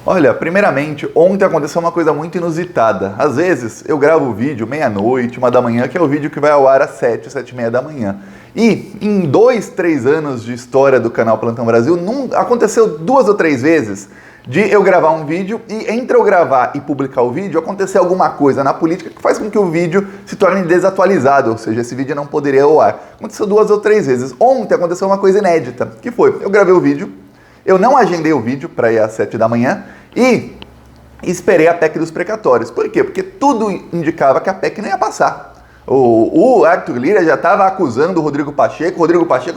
Olha, primeiramente, ontem aconteceu uma coisa muito inusitada. Às vezes, eu gravo o vídeo meia-noite, 1 da manhã, que é o vídeo que vai ao ar às 7, 7h30 da manhã. E em 2, 3 anos de história do canal Plantão Brasil, aconteceu 2 ou 3 vezes de eu gravar um vídeo e entre eu gravar e publicar o vídeo, acontecer alguma coisa na política que faz com que o vídeo se torne desatualizado, ou seja, esse vídeo não poderia ir ao ar. Aconteceu 2 ou 3 vezes. Ontem aconteceu uma coisa inédita, que foi, eu gravei o vídeo, eu não agendei o vídeo para ir às 7 da manhã e esperei a PEC dos precatórios. Por quê? Porque tudo indicava que a PEC não ia passar. O Arthur Lira já estava acusando o Rodrigo Pacheco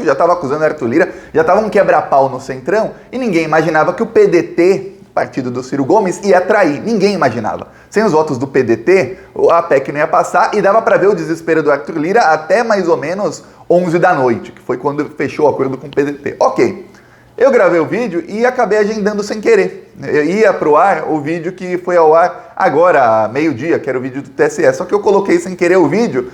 já estava acusando o Arthur Lira, já estava um quebra-pau no Centrão e ninguém imaginava que o PDT, partido do Ciro Gomes, ia trair. Ninguém imaginava. Sem os votos do PDT, a PEC não ia passar e dava para ver o desespero do Arthur Lira até mais ou menos 11 da noite, que foi quando fechou o acordo com o PDT. Ok. Eu gravei o vídeo e acabei agendando sem querer. Eu ia pro ar o vídeo que foi ao ar agora, meio-dia, que era o vídeo do TSE. Só que eu coloquei sem querer o vídeo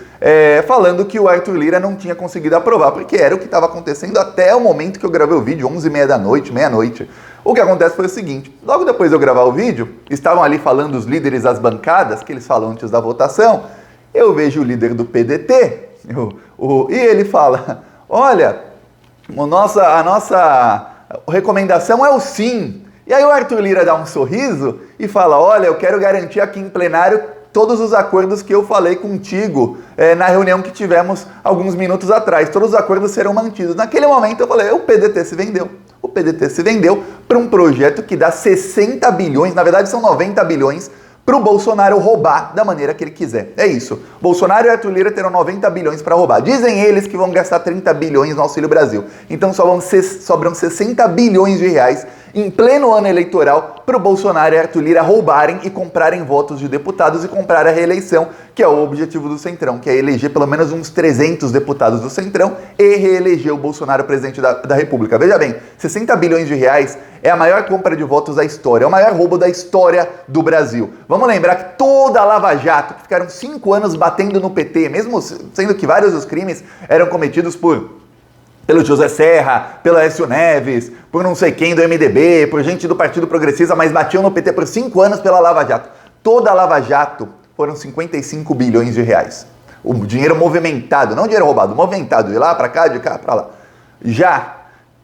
falando que o Arthur Lira não tinha conseguido aprovar, porque era o que estava acontecendo até o momento que eu gravei o vídeo, 11h30 da noite, meia-noite. O que acontece foi o seguinte, logo depois de eu gravar o vídeo, estavam ali falando os líderes das bancadas, que eles falam antes da votação, eu vejo o líder do PDT, e ele fala, olha, a nossa recomendação é o sim. E aí o Arthur Lira dá um sorriso e fala, olha, eu quero garantir aqui em plenário todos os acordos que eu falei contigo na reunião que tivemos alguns minutos atrás. Todos os acordos serão mantidos. Naquele momento eu falei, o PDT se vendeu. O PDT se vendeu para um projeto que dá 60 bilhões, na verdade são 90 bilhões, para o Bolsonaro roubar da maneira que ele quiser. É isso. Bolsonaro e Arthur Lira terão 90 bilhões para roubar. Dizem eles que vão gastar 30 bilhões no Auxílio Brasil. Então sobram 60 bilhões de reais em pleno ano eleitoral para o Bolsonaro e Arthur Lira roubarem e comprarem votos de deputados e comprar a reeleição, que é o objetivo do Centrão, que é eleger pelo menos uns 300 deputados do Centrão e reeleger o Bolsonaro presidente da República. Veja bem, 60 bilhões de reais é a maior compra de votos da história, é o maior roubo da história do Brasil. Vamos lembrar que toda a Lava Jato, que ficaram 5 anos batendo no PT, mesmo sendo que vários dos crimes eram cometidos pelo José Serra, pelo Aécio Neves, por não sei quem do MDB, por gente do Partido Progressista, mas batiam no PT por 5 anos pela Lava Jato. Toda a Lava Jato foram 55 bilhões de reais. O dinheiro movimentado, não dinheiro roubado, movimentado, de lá para cá, de cá para lá. Já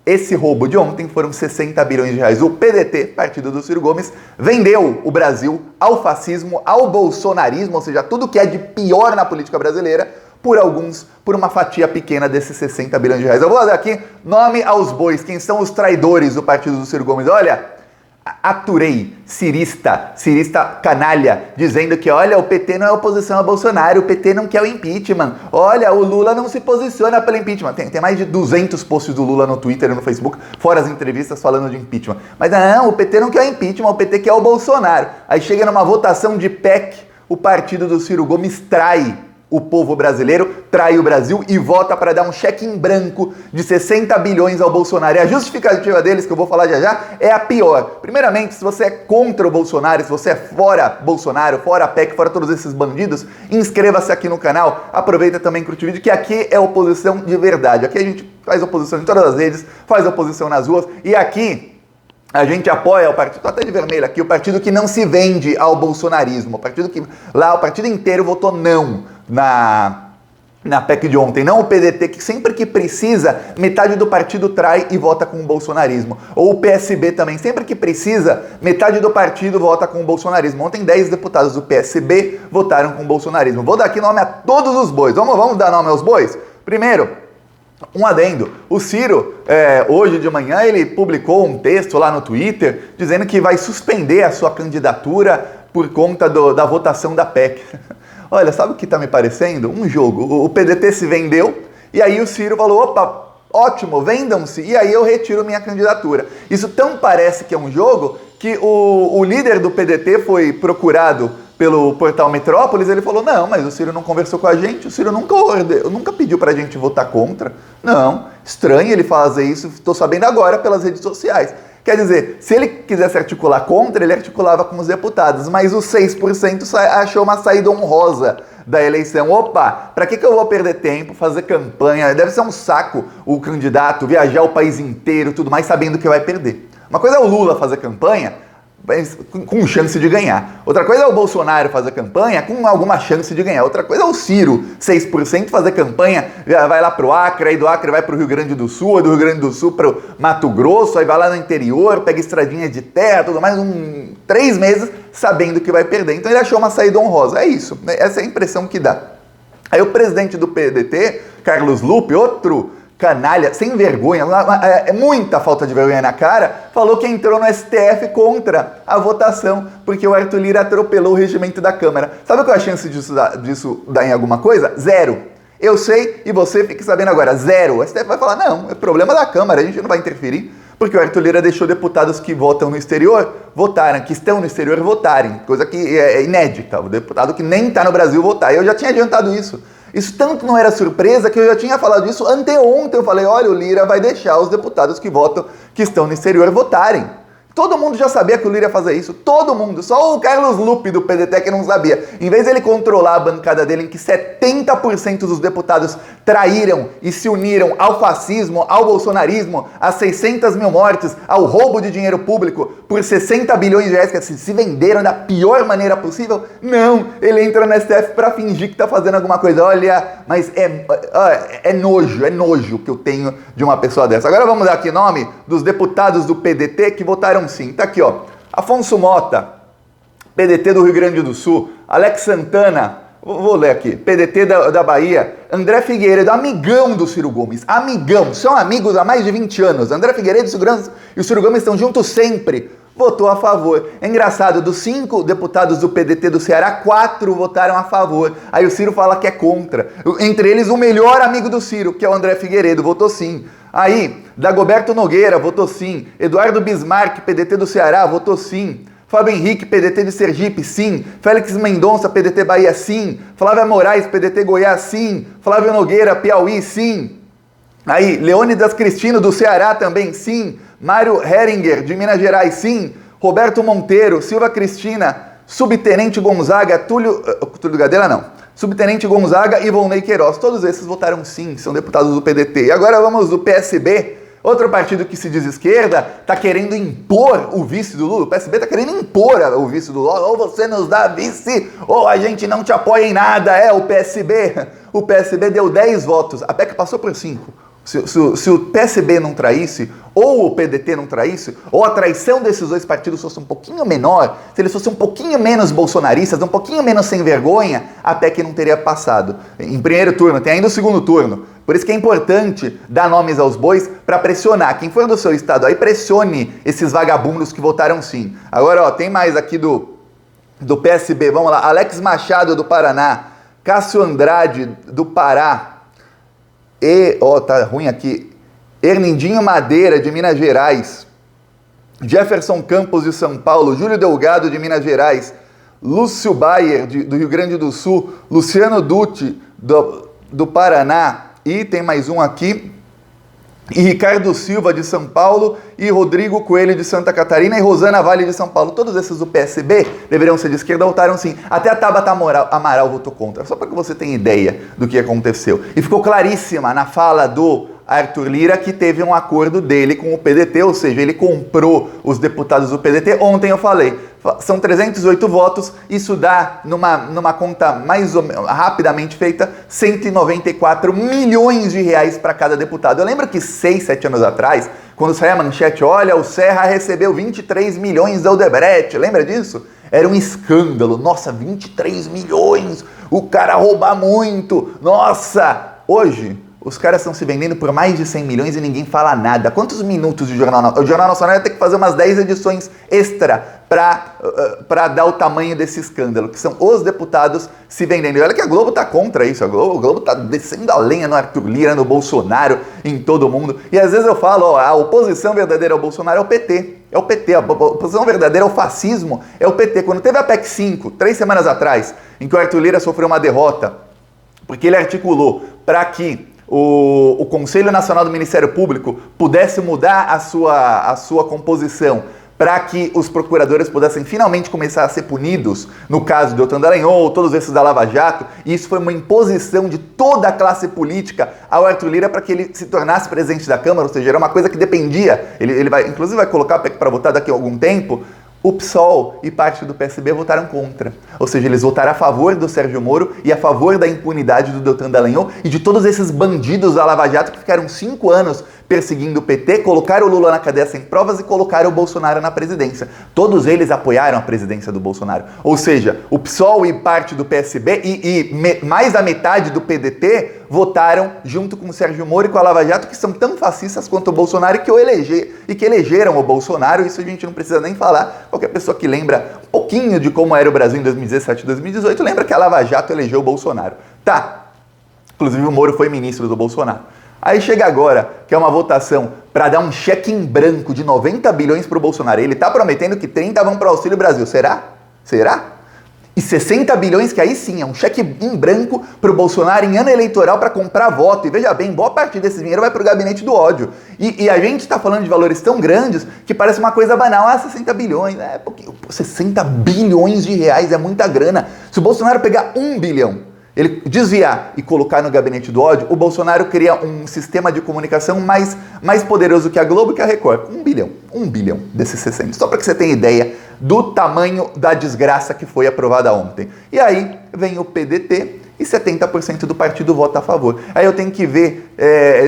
esse roubo de ontem foram 60 bilhões de reais. O PDT, partido do Ciro Gomes, vendeu o Brasil ao fascismo, ao bolsonarismo, ou seja, tudo que é de pior na política brasileira, por uma fatia pequena desses 60 bilhões de reais. Eu vou dar aqui nome aos bois, quem são os traidores do partido do Ciro Gomes. Olha, aturei, cirista canalha, dizendo que, olha, o PT não é oposição a Bolsonaro, o PT não quer o impeachment, olha, o Lula não se posiciona pelo impeachment. Tem mais de 200 posts do Lula no Twitter e no Facebook, fora as entrevistas falando de impeachment. Mas não, o PT não quer o impeachment, o PT quer o Bolsonaro. Aí chega numa votação de PEC, o partido do Ciro Gomes trai o povo brasileiro, trai o Brasil e vota para dar um cheque em branco de 60 bilhões ao Bolsonaro. E a justificativa deles, que eu vou falar já, é a pior. Primeiramente, se você é contra o Bolsonaro, se você é fora Bolsonaro, fora a PEC, fora todos esses bandidos, inscreva-se aqui no canal, aproveita também, curte o vídeo, que aqui é oposição de verdade. Aqui a gente faz oposição em todas as redes, faz oposição nas ruas, e aqui a gente apoia o partido, tô até de vermelho aqui, o partido que não se vende ao bolsonarismo, o partido que lá o partido inteiro votou não na PEC de ontem, não o PDT, que sempre que precisa, metade do partido trai e vota com o bolsonarismo. Ou o PSB também, sempre que precisa, metade do partido vota com o bolsonarismo. Ontem 10 deputados do PSB votaram com o bolsonarismo. Vou dar aqui nome a todos os bois. Vamos dar nome aos bois? Primeiro, um adendo, o Ciro, hoje de manhã, ele publicou um texto lá no Twitter dizendo que vai suspender a sua candidatura por conta da votação da PEC. Olha, sabe o que está me parecendo? Um jogo. O PDT se vendeu e aí o Ciro falou, opa, ótimo, vendam-se, e aí eu retiro minha candidatura. Isso tão parece que é um jogo que o líder do PDT foi procurado pelo portal Metrópolis, ele falou, não, mas o Ciro não conversou com a gente, o Ciro nunca pediu pra gente votar contra. Não, estranho ele fazer isso, estou sabendo agora pelas redes sociais. Quer dizer, se ele quisesse articular contra, ele articulava com os deputados, mas os 6% achou uma saída honrosa da eleição. Opa, pra que eu vou perder tempo, fazer campanha? Deve ser um saco o candidato viajar o país inteiro, tudo mais, sabendo que vai perder. Uma coisa é o Lula fazer campanha, com chance de ganhar. Outra coisa é o Bolsonaro fazer campanha com alguma chance de ganhar. Outra coisa é o Ciro, 6%, fazer campanha, vai lá pro Acre, aí do Acre vai pro Rio Grande do Sul, aí do Rio Grande do Sul pro Mato Grosso, aí vai lá no interior, pega estradinha de terra, tudo mais, 3 meses sabendo que vai perder. Então ele achou uma saída honrosa. É isso, né? Essa é a impressão que dá. Aí o presidente do PDT, Carlos Lupe, outro canalha, sem vergonha, é muita falta de vergonha na cara, falou que entrou no STF contra a votação, porque o Arthur Lira atropelou o regimento da Câmara. Sabe qual é a chance disso dar em alguma coisa? 0. Eu sei e você fique sabendo agora, 0. O STF vai falar, não, é problema da Câmara, a gente não vai interferir, porque o Arthur Lira deixou deputados que votam no exterior votarem, que estão no exterior votarem, coisa que é inédita, o deputado que nem está no Brasil votar. Eu já tinha adiantado isso. Isso tanto não era surpresa que eu já tinha falado isso anteontem. Eu falei, olha, o Lira vai deixar os deputados que votam, que estão no exterior, votarem. Todo mundo já sabia que o Lira ia fazer isso, todo mundo. Só o Carlos Lupe do PDT que não sabia. Em vez de ele controlar a bancada dele, em que 70% dos deputados traíram e se uniram ao fascismo, ao bolsonarismo, a 600 mil mortes, ao roubo de dinheiro público por 60 bilhões de reais que se venderam da pior maneira possível, não, ele entra no STF para fingir que tá fazendo alguma coisa. Olha, mas é nojo que eu tenho de uma pessoa dessa. Agora vamos dar aqui o nome dos deputados do PDT que votaram sim. Tá aqui, ó. Afonso Mota, PDT do Rio Grande do Sul. Alex Santana, vou ler aqui, PDT da Bahia. André Figueiredo, amigão do Ciro Gomes. Amigão, são amigos há mais de 20 anos. André Figueiredo e o Ciro Gomes estão juntos sempre. Votou a favor. É engraçado, dos 5 deputados do PDT do Ceará, 4 votaram a favor. Aí o Ciro fala que é contra. Entre eles, o melhor amigo do Ciro, que é o André Figueiredo, votou sim. Aí, Dagoberto Nogueira, votou sim. Eduardo Bismarck, PDT do Ceará, votou sim. Fábio Henrique, PDT de Sergipe, sim. Félix Mendonça, PDT Bahia, sim. Flávia Moraes, PDT Goiás, sim. Flávio Nogueira, Piauí, sim. Aí, Leônidas Cristino, do Ceará, também, sim. Mário Heringer, de Minas Gerais, sim. Roberto Monteiro, Silva Cristina, Subtenente Gonzaga, Túlio Gadelha, não. Subtenente Gonzaga e Volney Queiroz, todos esses votaram sim, são deputados do PDT. E agora vamos do PSB, outro partido que se diz esquerda, está querendo impor o vice do Lula. O PSB está querendo impor o vice do Lula. Ou você nos dá vice, ou a gente não te apoia em nada. É o PSB. O PSB deu 10 votos, a PEC passou por 5. Se o PSB não traísse, ou o PDT não traísse, ou a traição desses dois partidos fosse um pouquinho menor, se eles fossem um pouquinho menos bolsonaristas, um pouquinho menos sem vergonha, a PEC não teria passado. Em primeiro turno, tem ainda o segundo turno. Por isso que é importante dar nomes aos bois para pressionar. Quem for do seu estado aí, pressione esses vagabundos que votaram sim. Agora, ó, tem mais aqui do PSB, vamos lá. Alex Machado, do Paraná. Cássio Andrade, do Pará. Tá ruim aqui. Hernindinho Madeira, de Minas Gerais. Jefferson Campos, de São Paulo. Júlio Delgado, de Minas Gerais. Lúcio Bayer, do Rio Grande do Sul. Luciano Dutti, do Paraná. E tem mais um aqui. E Ricardo Silva, de São Paulo. E Rodrigo Coelho, de Santa Catarina. E Rosana Vale, de São Paulo. Todos esses do PSB deveriam ser de esquerda, votaram sim. Até a Tabata Amaral votou contra. Só para que você tenha ideia do que aconteceu. E ficou claríssima na fala do Arthur Lira que teve um acordo dele com o PDT, ou seja, ele comprou os deputados do PDT. Ontem eu falei, são 308 votos, isso dá, numa conta mais ou menos rapidamente feita, 194 milhões de reais para cada deputado. Eu lembro que 6, 7 anos atrás, quando saiu a manchete, olha, o Serra recebeu 23 milhões da Odebrecht, lembra disso? Era um escândalo, nossa, 23 milhões, o cara rouba muito, nossa, hoje os caras estão se vendendo por mais de 100 milhões e ninguém fala nada. Quantos minutos de Jornal Nacional? O Jornal Nacional vai ter que fazer umas 10 edições extra para dar o tamanho desse escândalo, que são os deputados se vendendo. E olha que a Globo tá contra isso, a Globo tá descendo a lenha no Arthur Lira, no Bolsonaro, em todo mundo. E às vezes eu falo, ó, a oposição verdadeira ao Bolsonaro é o PT. É o PT, a oposição verdadeira ao fascismo é o PT. Quando teve a PEC 5, 3 semanas atrás, em que o Arthur Lira sofreu uma derrota, porque ele articulou para que o Conselho Nacional do Ministério Público pudesse mudar a sua composição para que os procuradores pudessem finalmente começar a ser punidos, no caso de Deltan Dallagnol, todos esses da Lava Jato, e isso foi uma imposição de toda a classe política ao Arthur Lira para que ele se tornasse presidente da Câmara, ou seja, era uma coisa que dependia, ele inclusive vai colocar para votar daqui a algum tempo, O PSOL e parte do PSB votaram contra. Ou seja, eles votaram a favor do Sérgio Moro e a favor da impunidade do Deltan Dallagnol e de todos esses bandidos da Lava Jato que ficaram 5 anos perseguindo o PT, colocaram o Lula na cadeia sem provas e colocaram o Bolsonaro na presidência. Todos eles apoiaram a presidência do Bolsonaro. Ou seja, o PSOL e parte do PSB mais da metade do PDT votaram junto com o Sérgio Moro e com a Lava Jato, que são tão fascistas quanto o Bolsonaro e que elegeram o Bolsonaro. Isso a gente não precisa nem falar. Qualquer pessoa que lembra um pouquinho de como era o Brasil em 2017 e 2018 lembra que a Lava Jato elegeu o Bolsonaro. Tá. Inclusive o Moro foi ministro do Bolsonaro. Aí chega agora, que é uma votação para dar um cheque em branco de 90 bilhões para o Bolsonaro. Ele está prometendo que 30 vão para o Auxílio Brasil. Será? Será? E 60 bilhões, que aí sim é um cheque em branco para o Bolsonaro em ano eleitoral para comprar voto. E veja bem, boa parte desse dinheiro vai para o gabinete do ódio. E a gente está falando de valores tão grandes que parece uma coisa banal. Ah, 60 bilhões, é pouquinho. 60 bilhões de reais é muita grana. Se o Bolsonaro pegar 1 bilhão, ele desviar e colocar no gabinete do ódio, o Bolsonaro cria um sistema de comunicação mais poderoso que a Globo e que a Record. 1 bilhão desses 60. Só para que você tenha ideia do tamanho da desgraça que foi aprovada ontem. E aí vem o PDT e 70% do partido vota a favor. Aí eu tenho que ver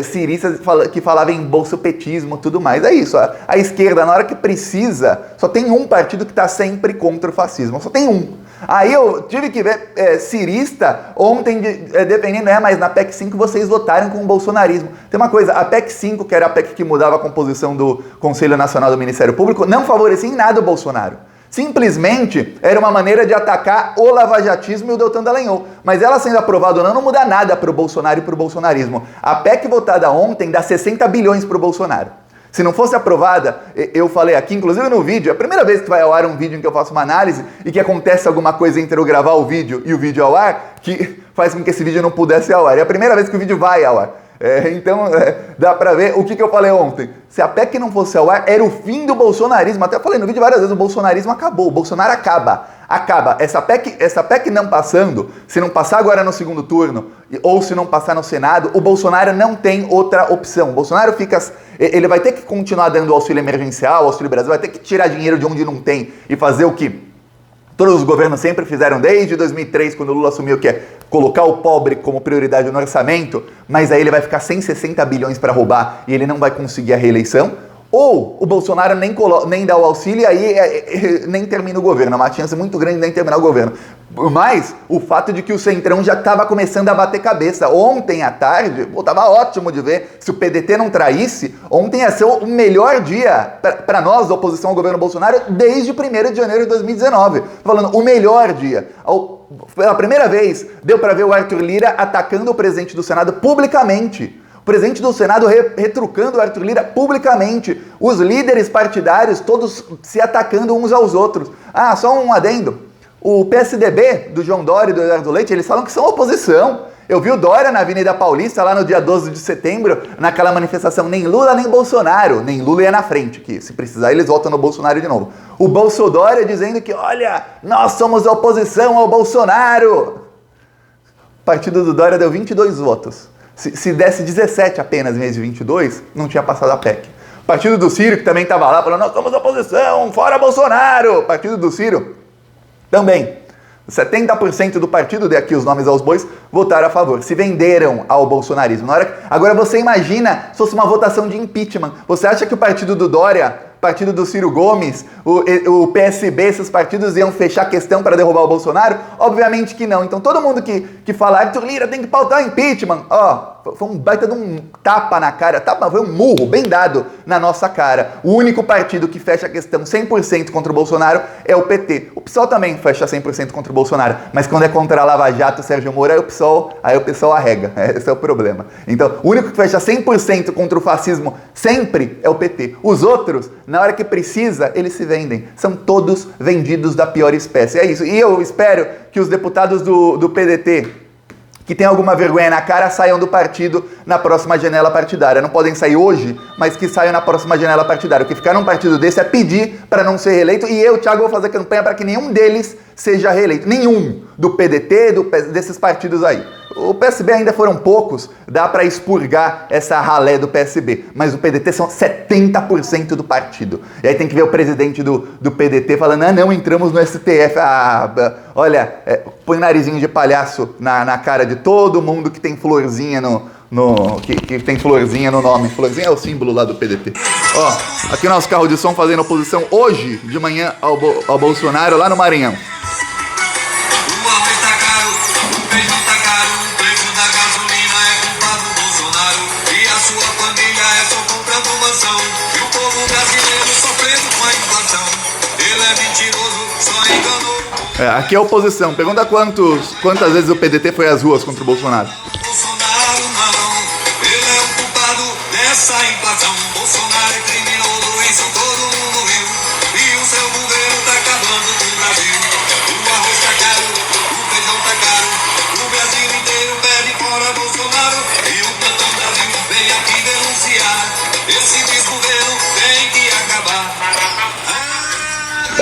ciristas que falavam em bolsopetismo e tudo mais. É isso, a esquerda, na hora que precisa, só tem um partido que está sempre contra o fascismo. Só tem um. Aí eu tive que ver cirista ontem, dependendo, mas na PEC 5 vocês votaram com o bolsonarismo. Tem uma coisa, a PEC 5, que era a PEC que mudava a composição do Conselho Nacional do Ministério Público, não favorecia em nada o Bolsonaro. Simplesmente era uma maneira de atacar o lavajatismo e o Deltan Dallagnol. Mas ela sendo aprovada ou não muda nada para o Bolsonaro e para o bolsonarismo. A PEC votada ontem dá 60 bilhões para o Bolsonaro. Se não fosse aprovada, eu falei aqui, inclusive no vídeo, é a primeira vez que vai ao ar um vídeo em que eu faço uma análise e que acontece alguma coisa entre eu gravar o vídeo e o vídeo ao ar, que faz com que esse vídeo não pudesse ir ao ar. É a primeira vez que o vídeo vai ao ar. Então, dá pra ver o que eu falei ontem. Se a PEC não fosse ao ar, era o fim do bolsonarismo. Até falei no vídeo várias vezes, o bolsonarismo acabou. O Bolsonaro acaba. Essa PEC não passando, se não passar agora no segundo turno, ou se não passar no Senado, o Bolsonaro não tem outra opção. O Bolsonaro ele vai ter que continuar dando auxílio emergencial, auxílio Brasil, vai ter que tirar dinheiro de onde não tem e fazer o que todos os governos sempre fizeram desde 2003, quando o Lula assumiu, que é colocar o pobre como prioridade no orçamento, mas aí ele vai ficar sem 60 bilhões para roubar e ele não vai conseguir a reeleição. Ou o Bolsonaro nem dá o auxílio e aí nem termina o governo. É uma chance muito grande de nem terminar o governo. Mas o fato de que o Centrão já estava começando a bater cabeça. Ontem à tarde, estava ótimo de ver, se o PDT não traísse, ontem ia ser o melhor dia para nós, da oposição ao governo Bolsonaro, desde 1º de janeiro de 2019. Tô falando, o melhor dia. Pela primeira vez, deu para ver o Arthur Lira atacando o presidente do Senado publicamente. O presidente do Senado retrucando o Arthur Lira publicamente. Os líderes partidários todos se atacando uns aos outros. Ah, só um adendo. O PSDB do João Dória e do Eduardo Leite, eles falam que são oposição. Eu vi o Dória na Avenida Paulista, lá no dia 12 de setembro, naquela manifestação, nem Lula nem Bolsonaro. Nem Lula ia na frente, que se precisar eles votam no Bolsonaro de novo. O Bolsodória dizendo que, olha, nós somos oposição ao Bolsonaro. O partido do Dória deu 22 votos. Se desse 17 apenas em vez de 22, não tinha passado a PEC. O partido do Ciro, que também estava lá, falando, nós somos oposição, fora Bolsonaro. O partido do Ciro, também. 70% do partido, dê aqui os nomes aos bois, votaram a favor. Se venderam ao bolsonarismo. Agora você imagina se fosse uma votação de impeachment. Você acha que o partido do Dória, o partido do Ciro Gomes, o PSB, esses partidos iam fechar a questão para derrubar o Bolsonaro? Obviamente que não. Então todo mundo que fala, Arthur Lira tem que pautar o impeachment, foi um baita de um tapa na cara, foi um murro bem dado na nossa cara. O único partido que fecha a questão 100% contra o Bolsonaro é o PT. O PSOL também fecha 100% contra o Bolsonaro, mas quando é contra a Lava Jato, Sérgio Moro, aí o PSOL arrega. Esse é o problema. Então, o único que fecha 100% contra o fascismo sempre é o PT. Os outros, na hora que precisa, eles se vendem. São todos vendidos da pior espécie. É isso. E eu espero que os deputados do PDT, que tem alguma vergonha na cara, saiam do partido na próxima janela partidária. Não podem sair hoje, mas que saiam na próxima janela partidária. O que ficar num partido desse é pedir para não ser reeleito. E eu, Thiago, vou fazer campanha para que nenhum deles seja reeleito. Nenhum do PDT, desses partidos aí. O PSB ainda foram poucos, dá para expurgar essa ralé do PSB, mas o PDT são 70% do partido. E aí tem que ver o presidente do PDT falando, não, entramos no STF. Olha, põe narizinho de palhaço na cara de todo mundo que tem florzinha que tem florzinha no nome. Florzinha é o símbolo lá do PDT. Ó, aqui o nosso carro de som fazendo oposição hoje de manhã ao Bolsonaro lá no Maranhão. Aqui é a oposição. Pergunta quantas vezes o PDT foi às ruas contra o Bolsonaro. Bolsonaro não, ele é o culpado dessa inflação. Bolsonaro é criminoso, isso todo mundo viu. E o seu governo tá acabando com o Brasil. O arroz tá caro, o feijão tá caro. O Brasil inteiro pede fora Bolsonaro. E o Plantão Brasil vem aqui denunciar. Esse desgoverno tem que acabar.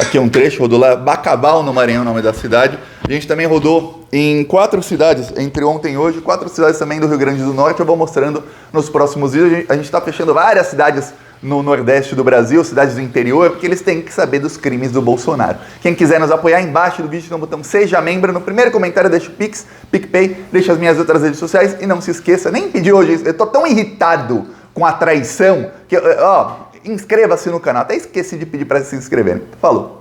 Aqui é um trecho, rodou lá Bacabal, no Maranhão, nome da cidade. A gente também rodou em 4 cidades, entre ontem e hoje, 4 cidades também do Rio Grande do Norte. Eu vou mostrando nos próximos vídeos. A gente está fechando várias cidades no Nordeste do Brasil, cidades do interior, porque eles têm que saber dos crimes do Bolsonaro. Quem quiser nos apoiar, embaixo do vídeo tem um botão Seja Membro. No primeiro comentário deixa o Pix, PicPay, deixa as minhas outras redes sociais e não se esqueça, nem pedi hoje, eu tô tão irritado com a traição que, inscreva-se no canal. Até esqueci de pedir para se inscreverem. Falou!